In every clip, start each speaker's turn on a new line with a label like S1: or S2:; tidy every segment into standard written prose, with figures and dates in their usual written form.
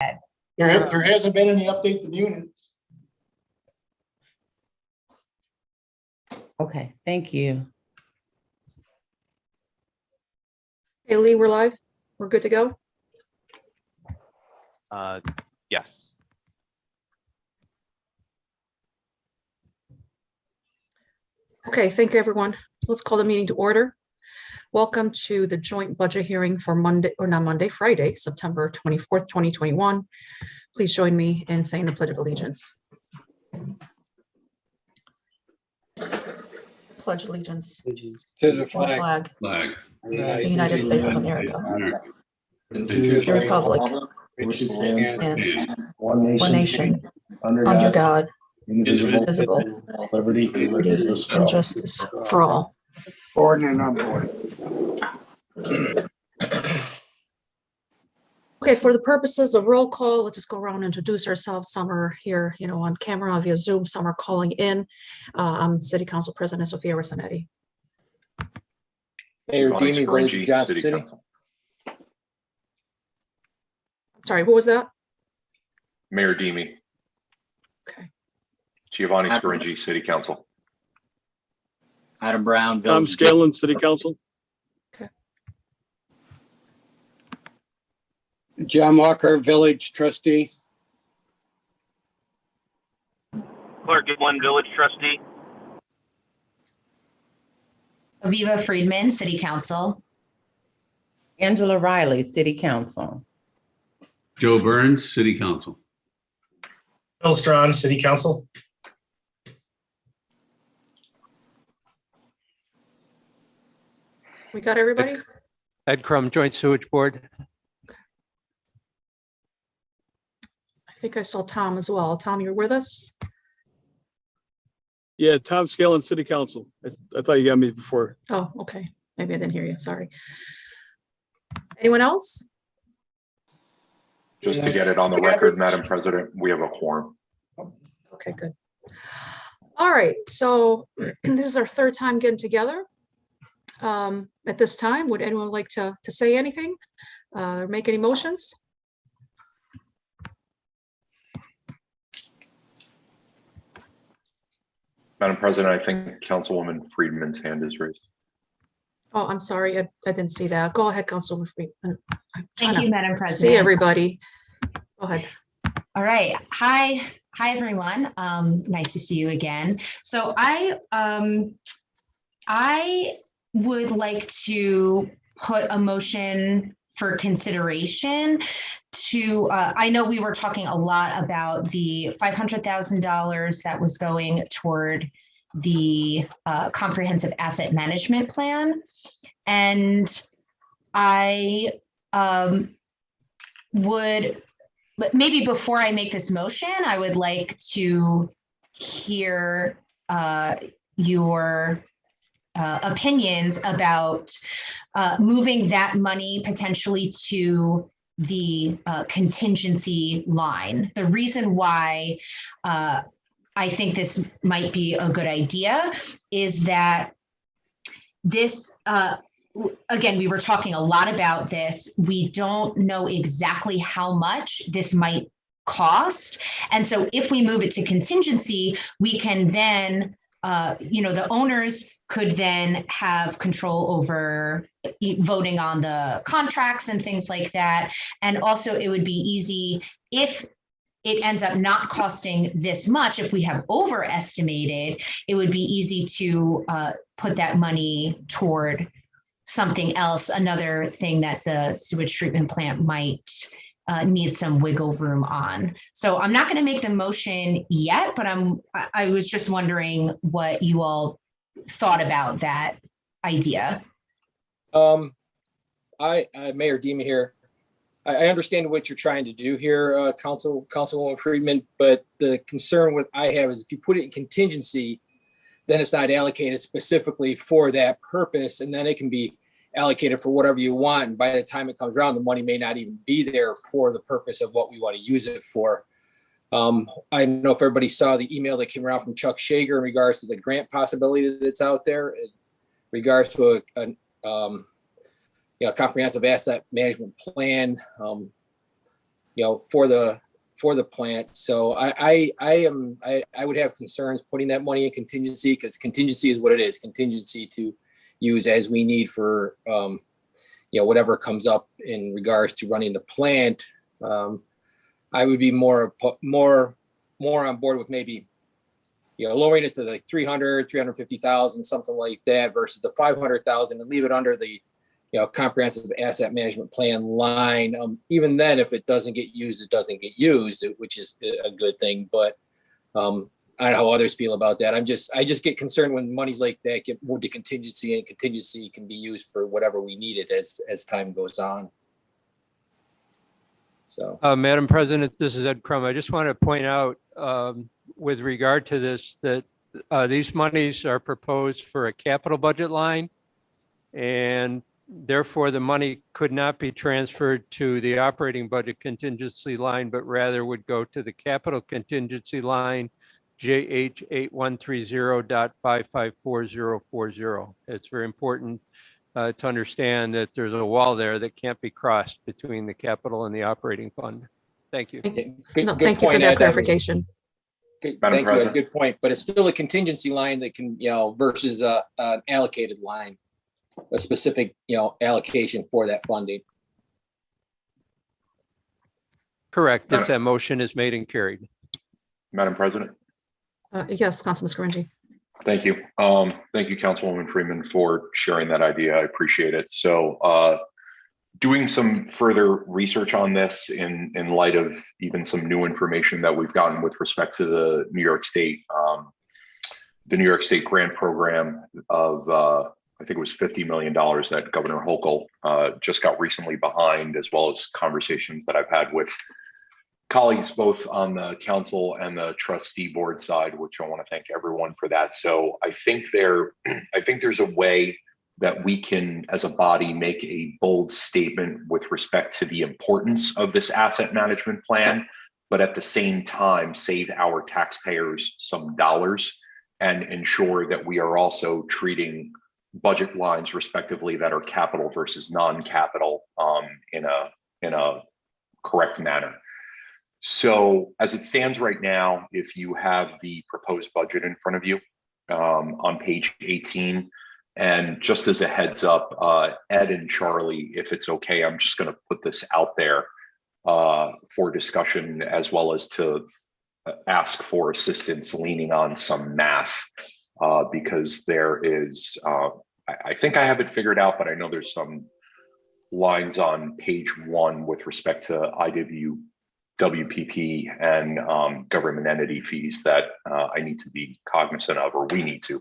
S1: There hasn't been any update to the units.
S2: Okay, thank you.
S3: Hey, Lee, we're live. We're good to go.
S4: Yes.
S3: Okay, thank you, everyone. Let's call the meeting to order. Welcome to the joint budget hearing for Friday, September 24th, 2021. Please join me in saying the Pledge of Allegiance. Pledge allegiance
S5: To the
S3: flag
S5: flag
S3: of the United States of America,
S5: and
S3: to the republic
S5: which stands
S3: one nation, under God,
S5: indivisible,
S3: indivisible,
S5: liberty
S3: and justice for all.
S1: Board and on board.
S3: Okay, for the purposes of roll call, let's just go around and introduce ourselves. Some are here, on camera via Zoom, some are calling in. I'm City Council President Sophia Rossanetti.
S5: Mayor
S4: Giovanni
S5: Dini, Village of
S4: Scaringi,
S5: Johnson
S4: City
S5: City.
S4: Council.
S3: Sorry, who was that?
S4: Mayor Dini,
S3: Okay,
S4: Giovanni Scaringi, City Council.
S6: Adam Brown,
S7: Tom
S6: Village.
S7: Scanlon, City Council.
S5: John Walker, Village Trustee.
S8: Clark Gillen, Village Trustee.
S9: Aviva Friedman, City Council.
S2: Angela Riley, City Council.
S10: Joe Burns, City Council.
S11: Bill Strawn, City Council.
S3: we got everybody?
S12: Ed Crum, Joint Sewage Board.
S3: I think I saw Tom as well. Tom, you're with us?
S7: Yeah, Tom Scanlon, City Council. I thought you got me before.
S3: Oh, okay. Maybe I didn't hear you. Sorry. Anyone else?
S4: Just to get it on the record, Madam President, we have a quorum.
S3: Okay, good. All right, so this is our third time getting together. At this time, would anyone like to say anything or make any motions?
S4: Madam President, I think Councilwoman Friedman's hand is raised.
S3: Oh, I'm sorry, I didn't see that. Go ahead, Councilwoman Friedman.
S9: Thank you, Madam President.
S3: See everybody. Go ahead.
S9: All right. Hi, everyone. Nice to see you again. So I would like to put a motion for consideration to, I know we were talking a lot about the $500,000 that was going toward the comprehensive asset management plan. And I would, but maybe before I make this motion, I would like to hear your opinions about moving that money potentially to the contingency line. The reason why I think this might be a good idea is that this, again, we were talking a lot about this. We don't know exactly how much this might cost. And so if we move it to contingency, we can then, the owners could then have control over voting on the contracts and things like that. And also it would be easy if it ends up not costing this much. If we have overestimated, it would be easy to put that money toward something else, another thing that the sewage treatment plant might need some wiggle room on. So I'm not going to make the motion yet, but I was just wondering what you all thought about that idea.
S5: Mayor Dima here. I understand what you're trying to do here, Councilwoman Friedman, but the concern what I have is if you put it in contingency, then it's not allocated specifically for that purpose, and then it can be allocated for whatever you want. And by the time it comes around, the money may not even be there for the purpose of what we want to use it for. I don't know if everybody saw the email that came around from Chuck Shager in regards to the grant possibility that's out there in regards to a comprehensive asset management plan. for the plant. So I would have concerns putting that money in contingency, because contingency is what it is, contingency to use as we need for, whatever comes up in regards to running the plant. I would be more on board with maybe, lowering it to like 350,000, something like that, versus the 500,000, and leave it under the, comprehensive asset management plan line. Even then, if it doesn't get used, it doesn't get used, which is a good thing. But I don't know how others feel about that. I just get concerned when money's like that get moved to contingency, and contingency can be used for whatever we need it as time goes on. So,
S12: Madam President, this is Ed Crum. I just want to point out with regard to this, that these monies are proposed for a capital budget line, and therefore the money could not be transferred to the operating budget contingency line, but rather would go to the capital contingency line, JH 8130.554040. It's very important to understand that there's a wall there that can't be crossed between the capital and the operating fund. Thank you.
S3: No, thank you for that clarification.
S5: Thank
S4: Madam
S5: you.
S4: President.
S5: Good point. But it's still a contingency line that can, versus an allocated line, a specific, allocation for that funding.
S12: Correct, if that motion is made and carried.
S4: Madam President.
S3: Yes, Councilman Scaringi.
S4: Thank you. Thank you, Councilwoman Freeman, for sharing that idea. I appreciate it. So doing some further research on this in light of even some new information that we've gotten with respect to the New York State grant program of, I think it was $50 million that Governor Hochul just got recently behind, as well as conversations that I've had with colleagues both on the council and the trustee board side, which I want to thank everyone for that. So I think there's a way that we can, as a body, make a bold statement with respect to the importance of this asset management plan, but at the same time, save our taxpayers some dollars and ensure that we are also treating budget lines respectively that are capital versus non-capital in a correct manner. So as it stands right now, if you have the proposed budget in front of you on page 18, and just as a heads up, Ed and Charlie, if it's okay, I'm just going to put this out there for discussion, as well as to ask for assistance leaning on some math, because there is, I think I have it figured out, but I know there's some lines on page 1 with respect to WPP and government entity fees that I need to be cognizant of, or we need to.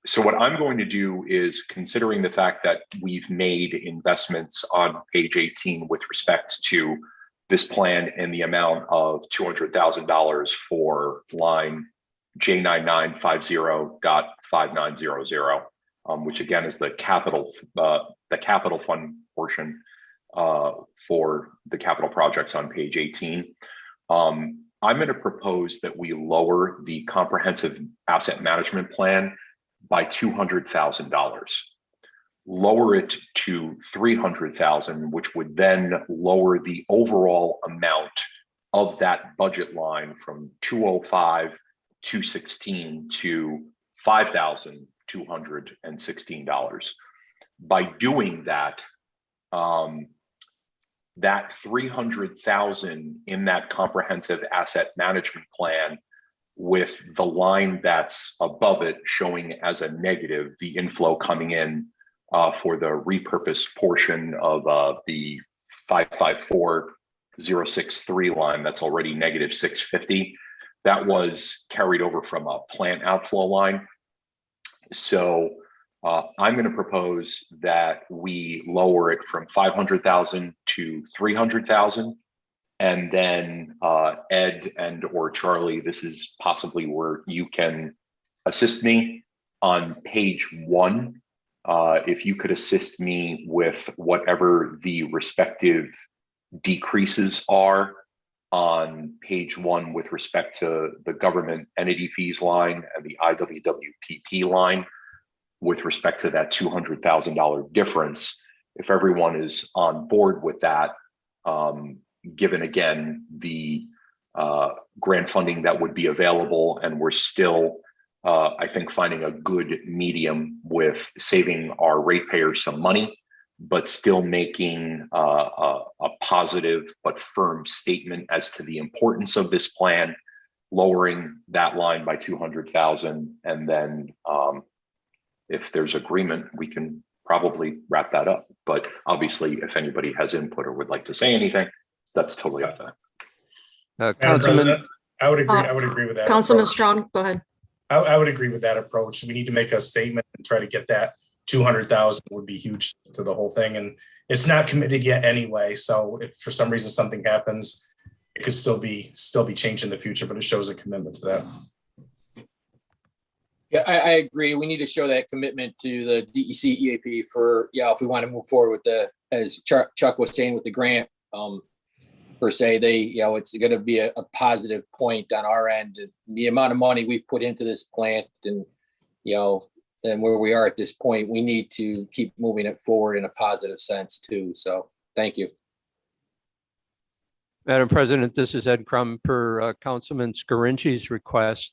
S4: So what I'm going to do is, considering the fact that we've made investments on page 18 with respect to this plan in the amount of $200,000 for line J9950.5900, which again is the capital fund portion for the capital projects on page 18. I'm going to propose that we lower the comprehensive asset management plan by $200,000, lower it to $300,000, which would then lower the overall amount of that budget line from $205,216 to $5,216. By doing that, that $300,000 in that comprehensive asset management plan, with the line that's above it showing as a negative, the inflow coming in for the repurposed portion of the 554063 line that's already negative 650, that was carried over from a plant outflow line. So I'm going to propose that we lower it from 500,000 to 300,000. And then Ed and or Charlie, this is possibly where you can assist me on page 1. If you could assist me with whatever the respective decreases are on page 1 with respect to the government entity fees line and the IWWPP line with respect to that $200,000 difference. If everyone is on board with that, given again the grant funding that would be available, and we're still, I think, finding a good medium with saving our ratepayers some money, but still making a positive but firm statement as to the importance of this plan, lowering that line by 200,000, and then if there's agreement, we can probably wrap that up. But obviously, if anybody has input or would like to say anything, that's totally up to them.
S11: Madam
S12: Councilman,
S11: President, I would agree with that.
S3: Councilman
S11: approach.
S3: Strawn, go ahead.
S11: I would agree with that approach. We need to make a statement and try to get that 200,000 would be huge to the whole thing. And it's not committed yet anyway. So if for some reason something happens, it could still be changed in the future, but it shows a commitment to that.
S5: Yeah, I agree. We need to show that commitment to the DEC EAP for, if we want to move forward with the, as Chuck was saying, with the grant, per se, it's going to be a positive point on our end. The amount of money we've put into this plant and, and where we are at this point, we need to keep moving it forward in a positive sense too. So thank you.
S12: Madam President, this is Ed Crum per Councilman Scarinci's request.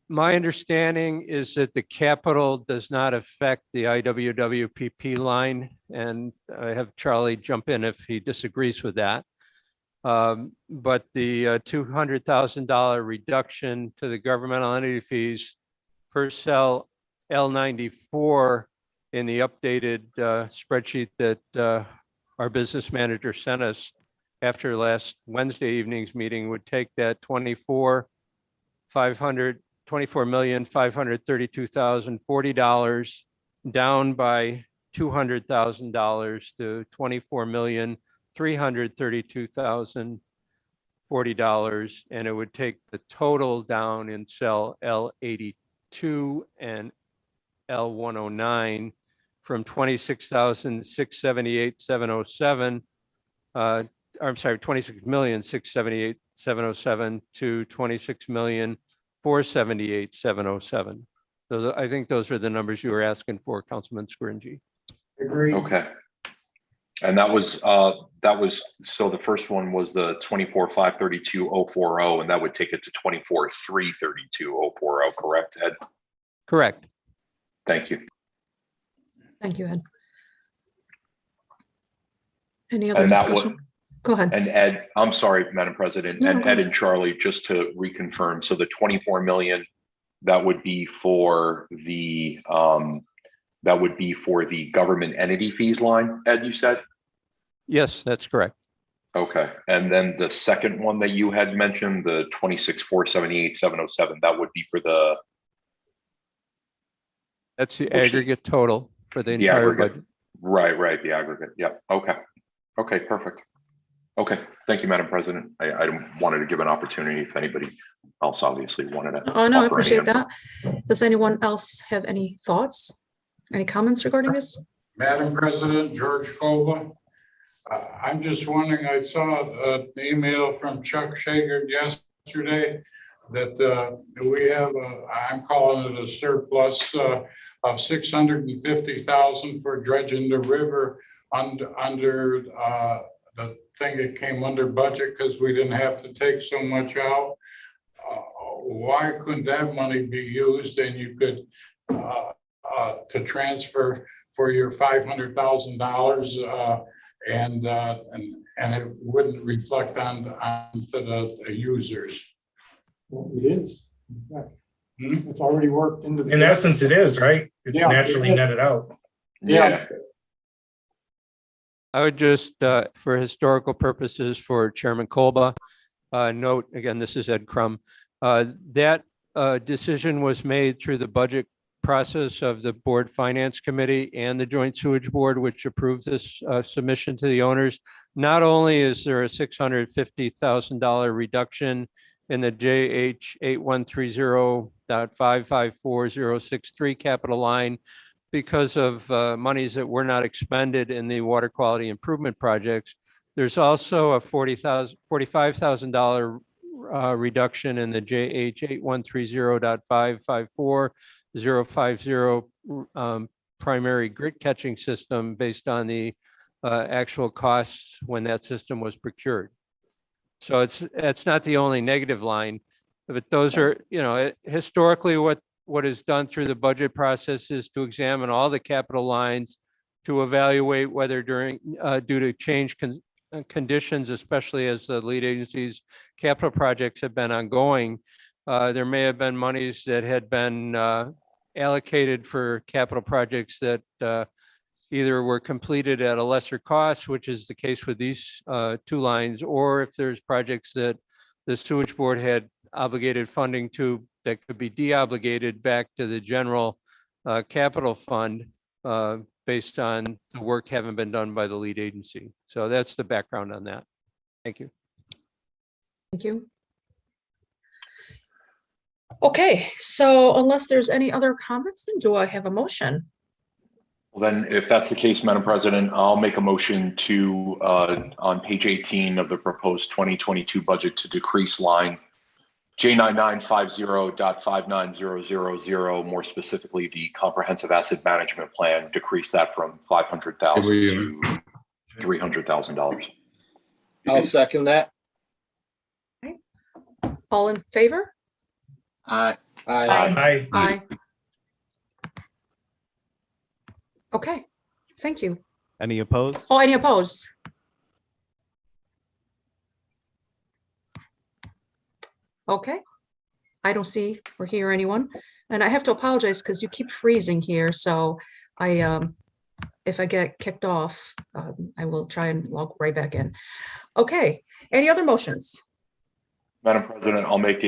S12: My understanding is that the capital does not affect the IWWPP line, and I have Charlie jump in if he disagrees with that. But the $200,000 reduction to the governmental entity fees per cell L94 in the updated spreadsheet that our business manager sent us after last Wednesday evening's meeting would take that $24,532,040 down by $200,000 to $24,332,040, and it would take the total down in cell L82 and L109 from 26,678,707. I'm sorry, 26,678,707 to 26,478,707. So I think those are the numbers you were asking for, Councilman Scarinci.
S1: Agree.
S4: Okay. And that was so the first one was the 24,532,040, and that would take it to 24,332,040, correct, Ed?
S12: Correct.
S4: Thank you.
S3: Thank you, Ed. Any other discussion? Go ahead.
S4: And Ed, I'm sorry, Madam President,
S3: No,
S4: and
S3: go
S4: Ed
S3: ahead.
S4: and Charlie, just to reconfirm, so the 24 million, that would be for the government entity fees line, Ed, you said?
S12: Yes, that's correct.
S4: Okay, and then the second one that you had mentioned, the 26,478,707, that would be for the
S12: That's the aggregate total for the entire
S4: aggregate.
S12: budget.
S4: Right, the aggregate. Yep. Okay, perfect. Okay, thank you, Madam President. I wanted to give an opportunity if anybody else obviously wanted to.
S3: Oh, no, I
S4: offer any
S3: appreciate
S4: input.
S3: that. Does anyone else have any thoughts? Any comments regarding this?
S13: Madam President, George Kova. I'm just wondering, I saw an email from Chuck Shager yesterday that we have, I'm calling it a surplus of $650,000 for dredging the river under the thing that came under budget because we didn't have to take so much out. Why couldn't that money be used and you could to transfer for your $500,000 and it wouldn't reflect on the users?
S1: Well, it is. It's already worked into the.
S11: In essence, it is, right? It's
S1: Yeah,
S11: naturally
S1: it is.
S11: netted out.
S1: Yeah.
S12: I would just, for historical purposes for Chairman Kolba, note, again, this is Ed Crum, that decision was made through the budget process of the Board Finance Committee and the Joint Sewage Board, which approved this submission to the owners. Not only is there a $650,000 reduction in the JH 8130.554063 capital line because of monies that were not expended in the water quality improvement projects. There's also a $45,000 reduction in the JH 8130.554050 primary grit catching system based on the actual costs when that system was procured. So it's not the only negative line, but those are, historically what is done through the budget process is to examine all the capital lines to evaluate whether due to change conditions, especially as the lead agency's capital projects have been ongoing, there may have been monies that had been allocated for capital projects that either were completed at a lesser cost, which is the case with these two lines, or if there's projects that the sewage board had obligated funding to that could be deobligated back to the general capital fund based on the work having been done by the lead agency. So that's the background on that. Thank you.
S3: Thank you. Okay, so unless there's any other comments, then do I have a motion?
S4: Well, then, if that's the case, Madam President, I'll make a motion to, on page 18 of the proposed 2022 budget, to decrease line J9950.59000, more specifically, the comprehensive asset management plan, decrease that from $500,000 to $300,000.
S5: I'll second that.
S3: All in favor?
S6: Aye.
S5: Aye.
S3: Aye. Okay, thank you.
S14: Any opposed?
S3: Oh, any opposed? Okay, I don't see or hear anyone, and I have to apologize because you keep freezing here, so if I get kicked off, I will try and log right back in. Okay, any other motions?
S4: Madam President, I'll make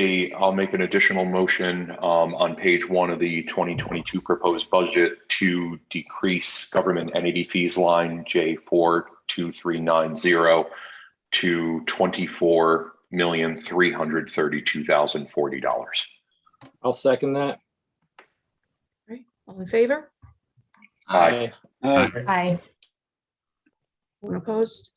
S4: an additional motion on page 1 of the 2022 proposed budget to decrease government entity fees line J42390 to $24,332,040.
S5: I'll second that.
S3: Right, all in favor?
S4: Aye.
S9: Aye.
S3: Anyone opposed?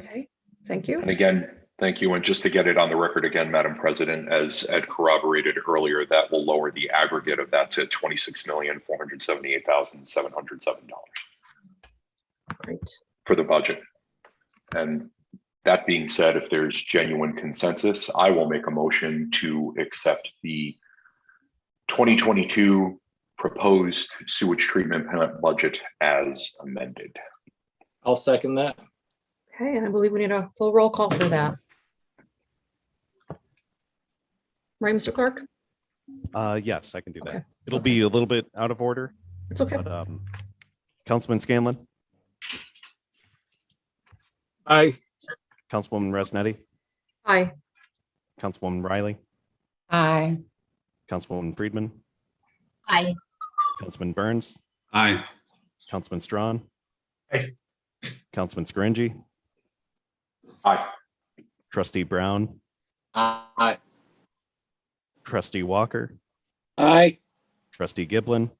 S3: Okay, thank you.
S4: And again, thank you. And just to get it on the record again, Madam President, as Ed corroborated earlier, that will lower the aggregate of that to $26,478,707
S3: Great.
S4: for the budget. And that being said, if there's genuine consensus, I will make a motion to accept the 2022 proposed sewage treatment plant budget as amended.
S5: I'll second that.
S3: Okay, and I believe we need a full roll call for that. Right, Mr. Clark?
S14: Yes, I can do that.
S3: Okay.
S14: It'll be a little bit out of order,
S3: It's okay.
S14: but Councilman Scanlon,
S7: Aye.
S14: Councilwoman Resnetti,
S3: Aye.
S14: Councilwoman Riley,
S2: Aye.
S14: Councilwoman Friedman,
S9: Aye.
S14: Councilman Burns,
S10: Aye.
S14: Councilman Strawn,
S11: Aye.
S14: Councilman Scaringi,
S4: Aye.
S14: Trustee Brown,
S6: Aye.
S14: Trustee Walker,
S5: Aye.
S14: Trustee Giblin.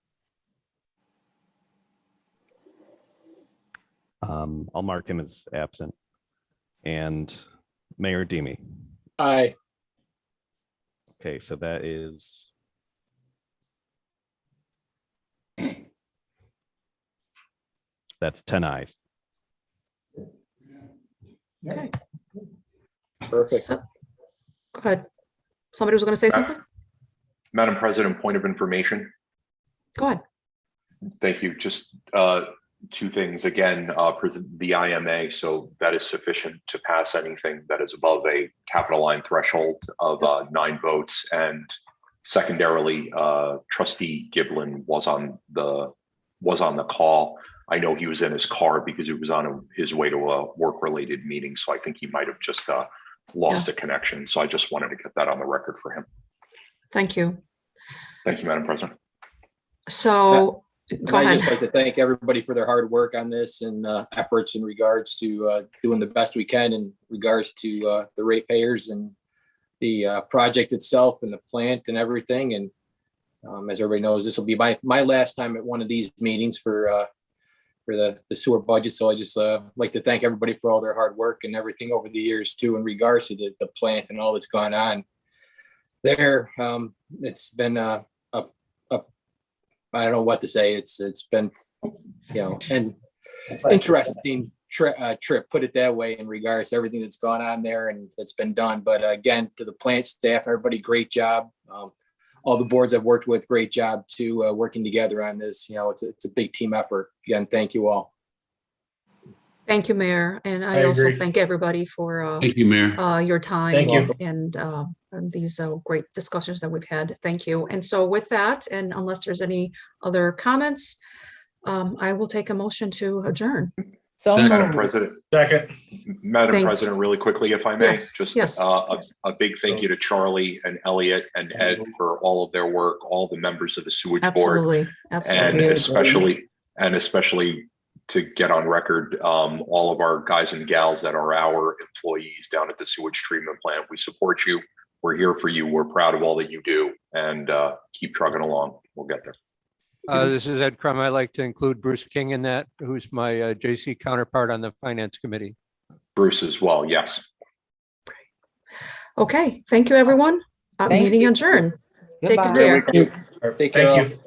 S14: I'll mark him as absent. And Mayor Demi.
S5: Aye.
S14: Okay, so that is that's 10 ayes.
S3: Okay.
S5: Perfect.
S3: So, go ahead. Somebody was going to say something?
S4: Madam President, point of information.
S3: Go ahead.
S4: Thank you. Just two things. Again, the IMA, so that is sufficient to pass anything that is above a capital line threshold of 9 votes. And secondarily, Trustee Giblin was on the call. I know he was in his car because he was on his way to a work-related meeting. So I think he might have just lost a connection. So I just wanted to get that on the record for him.
S3: Thank you.
S4: Thank you, Madam President.
S3: So, go
S5: I'd
S3: ahead.
S5: just like to thank everybody for their hard work on this and efforts in regards to doing the best we can in regards to the ratepayers and the project itself and the plant and everything. And as everybody knows, this will be my last time at one of these meetings for the sewer budget. So I just like to thank everybody for all their hard work and everything over the years too, in regards to the plant and all that's gone on there. It's been I don't know what to say. It's been, and interesting trip, put it that way, in regards to everything that's gone on there and that's been done. But again, to the plant staff, everybody, great job. All the boards I've worked with, great job too, working together on this. You know, it's a big team effort. Again, thank you all.
S3: Thank you, Mayor. And
S11: I
S3: I also
S11: agree.
S3: thank everybody for
S10: Thank you, Mayor.
S3: your time.
S11: Thank you.
S3: And these great discussions that we've had. Thank you. And so with that, and unless there's any other comments, I will take a motion to adjourn.
S2: So
S4: Madam
S2: moved.
S4: President,
S11: Second.
S4: Madam
S3: Thank-
S4: President, really quickly, if I may,
S3: Yes,
S4: just
S3: yes.
S4: a big thank you to Charlie and Elliot and Ed for all of their work, all the members of the sewage board,
S3: Absolutely,
S4: and
S3: absolutely.
S4: especially to get on record, all of our guys and gals that are our employees down at the sewage treatment plant. We support you. We're here for you. We're proud of all that you do, and keep trucking along. We'll get there.
S12: This is Ed Crum. I'd like to include Bruce King in that, who's my JC counterpart on the Finance Committee.
S4: Bruce as well. Yes.
S3: Okay, thank you, everyone.
S2: Thank
S3: Meeting
S2: you.
S3: adjourned. Take
S2: Goodbye.
S3: care.
S5: Take care.
S11: Thank you.